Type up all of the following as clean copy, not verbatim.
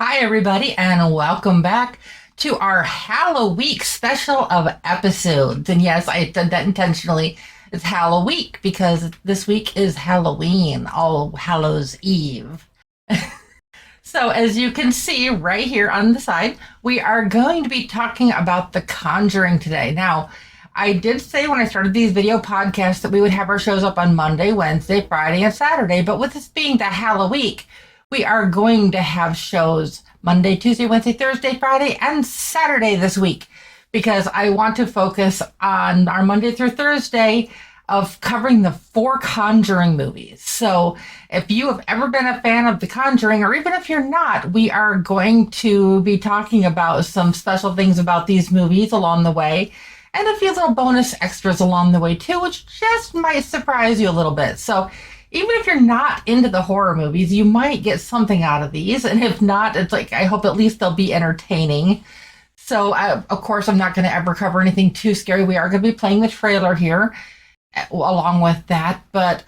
Hi, everybody, and welcome back to our Halloween special of episodes. And yes, I did that intentionally. It's Halloween because this week is Halloween, All Hallows Eve. So, as you can see right here on the side, we are going to be talking about The Conjuring today. Now, I did say when I started these video podcasts that we would have our shows up on Monday, Wednesday, Friday, and Saturday. But with this being the Halloween, we are going to have shows Monday, Tuesday, Wednesday, Thursday, Friday, and Saturday this week because I want to focus on our Monday through Thursday of covering the 4 Conjuring movies. So if you have ever been a fan of The Conjuring, or even if you're not, we are going to be talking about some special things about these movies along the way and a few little bonus extras along the way too, which just might surprise you a little bit. So even if you're not into the horror movies, you might get something out of these. And if not, it's like, I hope at least they'll be entertaining. So, of course, I'm not going to ever cover anything too scary. We are going to be playing the trailer here along with that. But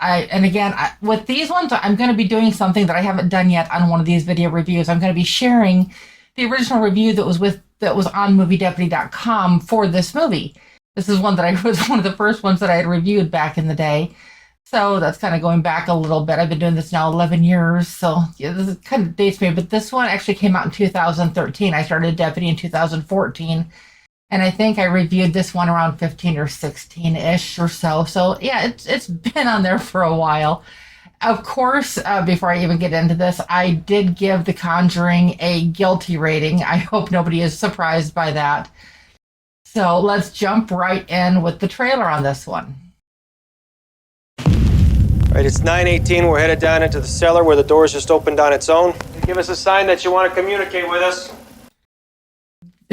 with these ones, I'm going to be doing something that I haven't done yet on one of these video reviews. I'm going to be sharing the original review that was on moviedeputy.com for this movie. This is one that I was one of the first ones that I had reviewed back in the day. So that's kind of going back a little bit. I've been doing this now 11 years. So yeah, this kind of dates me. But this one actually came out in 2013. I started Deputy in 2014. And I think I reviewed this one around 15 or 16-ish or so. So yeah, it's been on there for a while. Of course, before I even get into this, I did give The Conjuring a guilty rating. I hope nobody is surprised by that. So let's jump right in with the trailer on this one. All right, it's 9:18. We're headed down into the cellar where the doors just opened on its own. Give us a sign that you want to communicate with us.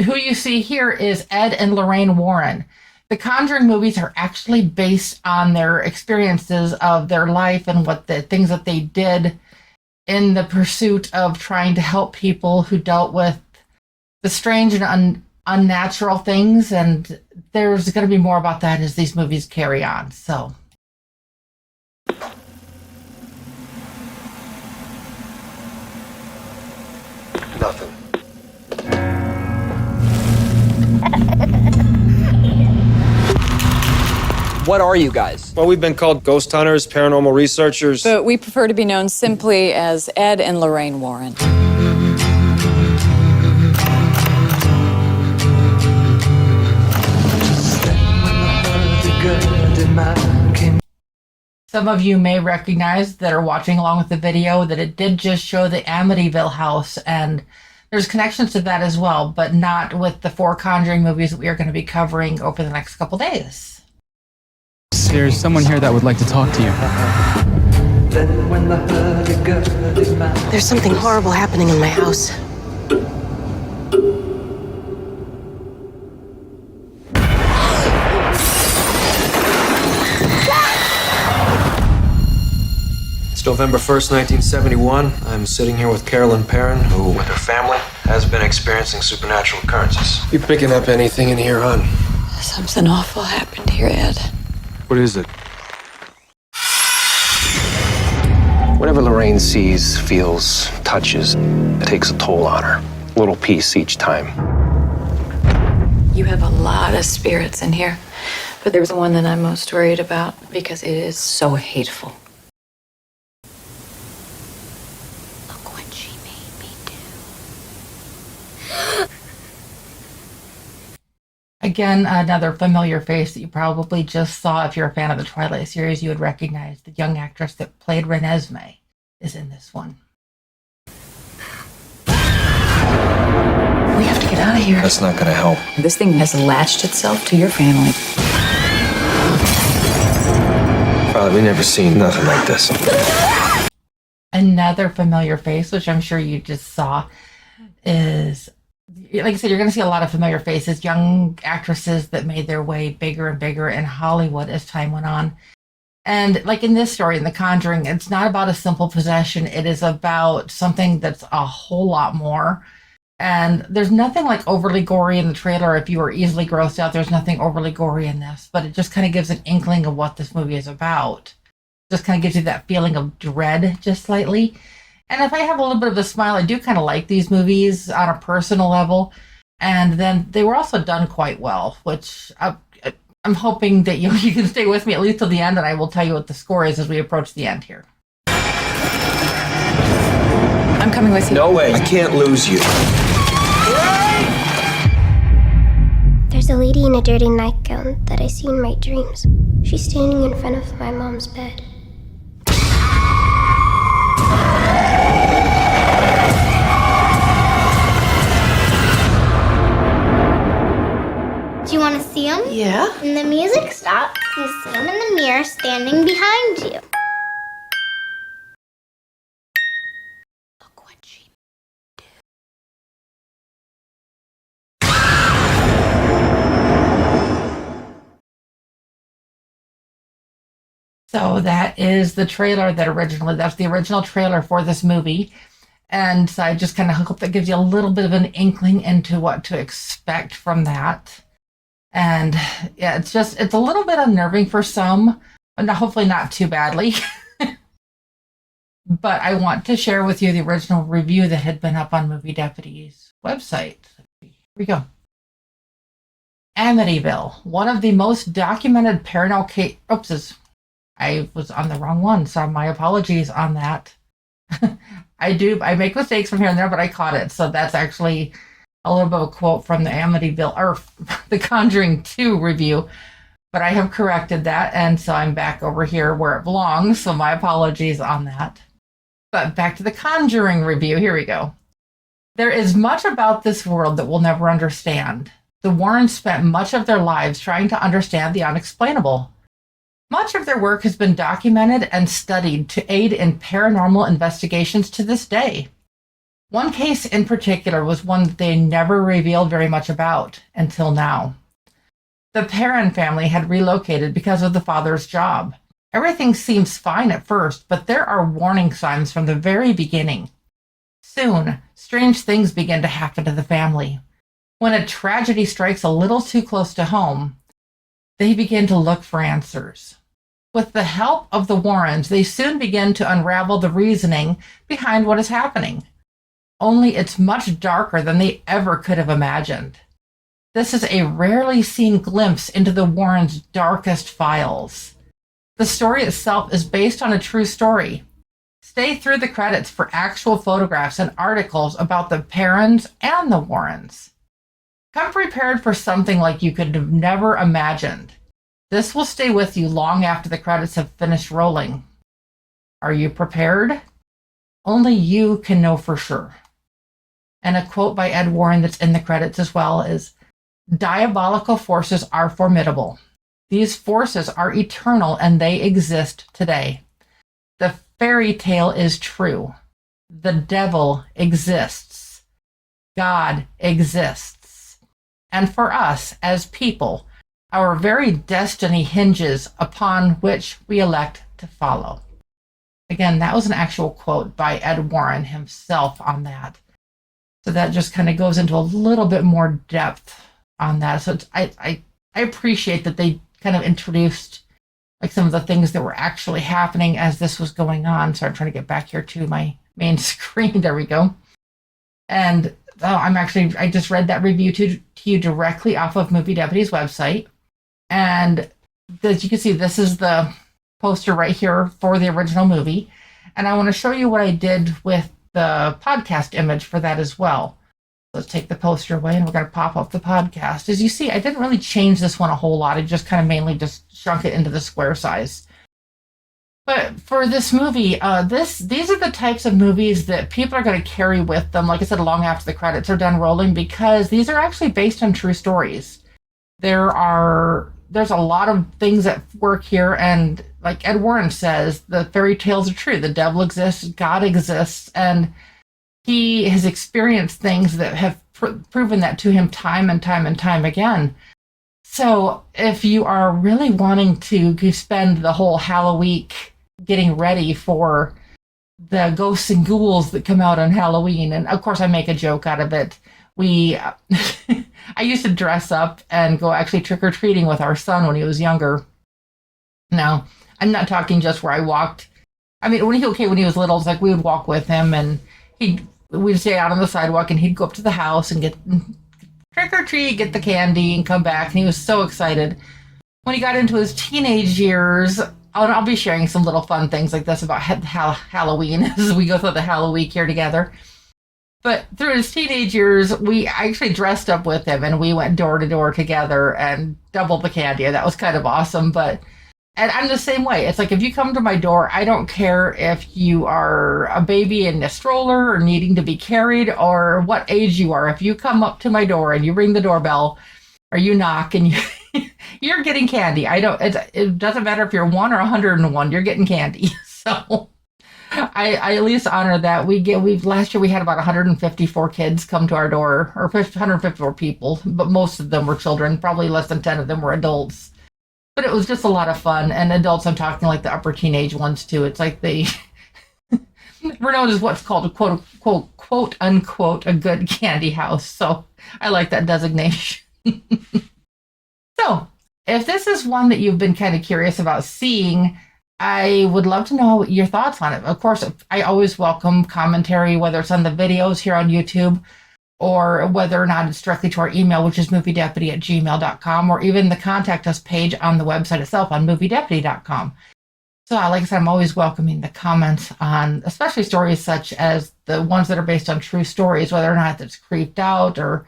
Who you see here is Ed and Lorraine Warren. The Conjuring movies are actually based on their experiences of their life and what the things that they did in the pursuit of trying to help people who dealt with the strange and unnatural things. And there's going to be more about that as these movies carry on. So. Nothing. What are you guys? Well, we've been called ghost hunters, paranormal researchers. But we prefer to be known simply as Ed and Lorraine Warren. Some of you may recognize that are watching along with the video that it did just show the Amityville house, and there's connections to that as well, but not with the 4 Conjuring movies that we are going to be covering over the next couple days. There's someone here that would like to talk to you. There's something horrible happening in my house. It's November 1st, 1971. I'm sitting here with Carolyn Perron, who, with her family, has been experiencing supernatural occurrences. You picking up anything in here, hon? Something awful happened here, Ed. What is it? Whatever Lorraine sees, feels, touches, it takes a toll on her. A little piece each time. You have a lot of spirits in here, but there's the one that I'm most worried about because it is so hateful. Look what she made me do. Again, another familiar face that you probably just saw. If you're a fan of the Twilight series, you would recognize the young actress that played Renesmee is in this one. We have to get out of here. That's not gonna help. This thing has latched itself to your family. Father, we never seen nothing like this. Another familiar face, which I'm sure you just saw, is, like I said, you're going to see a lot of familiar faces, young actresses that made their way bigger and bigger in Hollywood as time went on. And like in this story, in The Conjuring, it's not about a simple possession. It is about something that's a whole lot more. And there's nothing like overly gory in the trailer. If you were easily grossed out, there's nothing overly gory in this, but it just kind of gives an inkling of what this movie is about. Just kind of gives you that feeling of dread just slightly. And if I have a little bit of a smile, I do kind of like these movies on a personal level. And then they were also done quite well, which I'm hoping that you can stay with me at least till the end, and I will tell you what the score is as we approach the end here. I'm coming with you. No way. I can't lose you. There's a lady in a dirty nightgown that I see in my dreams. She's standing in front of my mom's bed. Do you want to see him? Yeah? When the music stops, you see him in the mirror standing behind you. Look what she did. So that is the trailer that's the original trailer for this movie. And so I just kind of hope that gives you a little bit of an inkling into what to expect from that. And yeah, it's a little bit unnerving for some, but hopefully not too badly. But I want to share with you the original review that had been up on Movie Deputy's website. Here we go. Amityville, one of the most documented paranormal case. Oops, I was on the wrong one, so my apologies on that. I make mistakes from here and there, but I caught it. So that's actually a little bit of a quote from the Amityville, or the Conjuring 2 review. But I have corrected that, and so I'm back over here where it belongs, so my apologies on that. But back to the Conjuring review, here we go. There is much about this world that we'll never understand. The Warrens spent much of their lives trying to understand the unexplainable. Much of their work has been documented and studied to aid in paranormal investigations to this day. One case in particular was one that they never revealed very much about until now. The Perron family had relocated because of the father's job. Everything seems fine at first, but there are warning signs from the very beginning. Soon, strange things begin to happen to the family. When a tragedy strikes a little too close to home, they begin to look for answers. With the help of the Warrens, they soon begin to unravel the reasoning behind what is happening. Only it's much darker than they ever could have imagined. This is a rarely seen glimpse into the Warrens' darkest files. The story itself is based on a true story. Stay through the credits for actual photographs and articles about the Perrons and the Warrens. Come prepared for something like you could have never imagined. This will stay with you long after the credits have finished rolling. Are you prepared? Only you can know for sure. And a quote by Ed Warren that's in the credits as well is, "Diabolical forces are formidable. These forces are eternal and they exist today. The fairy tale is true. The devil exists. God exists. And for us as people, our very destiny hinges upon which we elect to follow." Again, that was an actual quote by Ed Warren himself on that. So that just kind of goes into a little bit more depth on that. So I appreciate that they kind of introduced like some of the things that were actually happening as this was going on. So I'm trying to get back here to my main screen. There we go. And I just read that review to you directly off of Movie Deputy's website. And as you can see, this is the poster right here for the original movie. And I want to show you what I did with the podcast image for that as well. Let's take the poster away and we're going to pop up the podcast. As you see, I didn't really change this one a whole lot. I just kind of mainly just shrunk it into the square size. But for this movie, these are the types of movies that people are going to carry with them, like I said, long after the credits are done rolling, because these are actually based on true stories. There's a lot of things that work here, and like Ed Warren says, the fairy tales are true. The devil exists, God exists, and he has experienced things that have proven that to him time and time and time again. So if you are really wanting to spend the whole Halloween getting ready for the ghosts and ghouls that come out on Halloween, and of course I make a joke out of it. I used to dress up and go actually trick-or-treating with our son when he was younger. Now, I'm not talking just where I walked I mean, when he was little, it's like we would walk with him, and we'd stay out on the sidewalk, and he'd go up to the house and get trick or treat, get the candy, and come back. And he was so excited. When he got into his teenage years, I'll be sharing some little fun things like this about Halloween as we go through the Halloween week here together. But through his teenage years, I actually dressed up with him, and we went door to door together and doubled the candy. And that was kind of awesome. And I'm the same way. It's like, if you come to my door, I don't care if you are a baby in a stroller or needing to be carried or what age you are. If you come up to my door and you ring the doorbell or you knock and you're getting candy. It doesn't matter if you're 1 or 101, you're getting candy. So I at least honor that. Last year we had about 154 kids come to our door, or 154 people, but most of them were children. Probably less than 10 of them were adults. But it was just a lot of fun. And adults, I'm talking like the upper teenage ones too. It's like we're known as what's called a quote unquote a good candy house. So I like that designation. So if this is one that you've been kind of curious about seeing, I would love to know your thoughts on it. Of course, I always welcome commentary, whether it's on the videos here on YouTube or whether or not it's directly to our email, which is moviedeputy@gmail.com, or even the contact us page on the website itself on moviedeputy.com. So like I said, I'm always welcoming the comments on especially stories such as the ones that are based on true stories, whether or not it's creeped out or...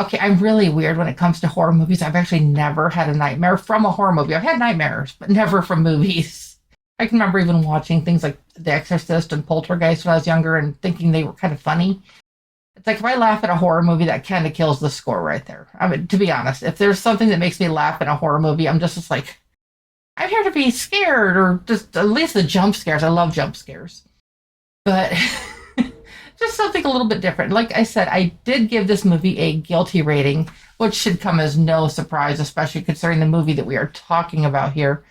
Okay, I'm really weird when it comes to horror movies. I've actually never had a nightmare from a horror movie. I've had nightmares, but never from movies. I can remember even watching things like The Exorcist and Poltergeist when I was younger and thinking they were kind of funny. It's like, if I laugh at a horror movie, that kind of kills the score right there. I mean, to be honest, if there's something that makes me laugh in a horror movie, I'm just like, I'm here to be scared, or just at least the jump scares. I love jump scares. But... just something a little bit different. Like I said, I did give this movie a guilty rating, which should come as no surprise, especially considering the movie that we are talking about here.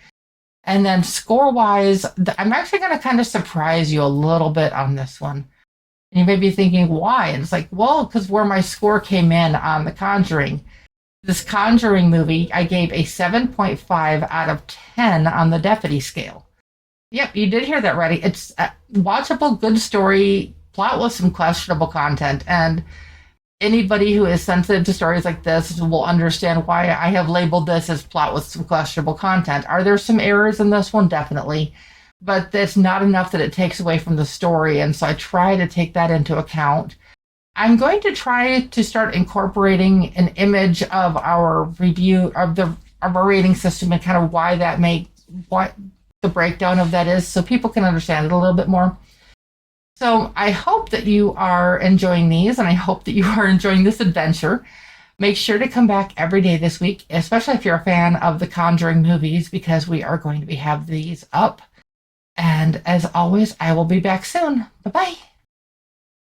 And then score-wise, I'm actually going to kind of surprise you a little bit on this one. And you may be thinking, why? And it's like, well, because where my score came in on The Conjuring. This Conjuring movie, I gave a 7.5 out of 10 on the Deputy scale. Yep, you did hear that right. It's a watchable, good story, plot with some questionable content, and anybody who is sensitive to stories like this will understand why I have labeled this as plot with some questionable content. Are there some errors in this one? Definitely, but that's not enough that it takes away from the story, and so I try to take that into account. I'm going to try to start incorporating an image of our review of our rating system and kind of what the breakdown of that is, so people can understand it a little bit more. So I hope that you are enjoying these, and I hope that you are enjoying this adventure. Make sure to come back every day this week, especially if you're a fan of the Conjuring movies, because we are going to have these up. And as always, I will be back soon. Bye-bye.